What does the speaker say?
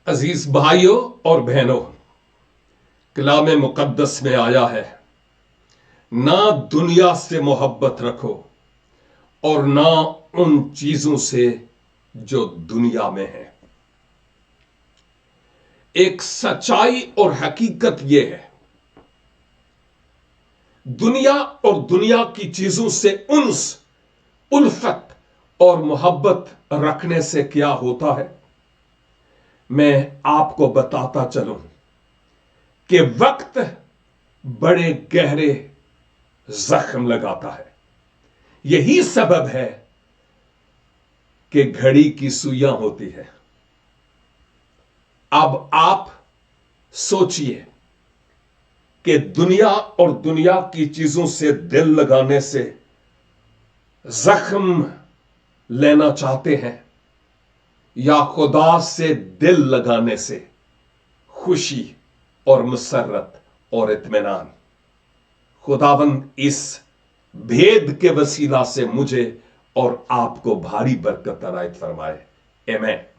عزیز بھائیوں اور بہنوں، کلام مقدس میں آیا ہے، نہ دنیا سے محبت رکھو اور نہ ان چیزوں سے جو دنیا میں ہے۔ ایک سچائی اور حقیقت یہ ہے، دنیا اور دنیا کی چیزوں سے انس، الفت اور محبت رکھنے سے کیا ہوتا ہے؟ میں آپ کو بتاتا چلوں کہ وقت بڑے گہرے زخم لگاتا ہے۔ یہی سبب ہے کہ گھڑی کی سوئیاں ہوتی ہے۔ اب آپ سوچئے کہ دنیا اور دنیا کی چیزوں سے دل لگانے سے زخم لینا چاہتے ہیں یا خدا سے دل لگانے سے خوشی اور مسرت اور اطمینان؟ خداوند اس بھید کے وسیلہ سے مجھے اور آپ کو بھاری برکت عنایت فرمائے۔ آمین۔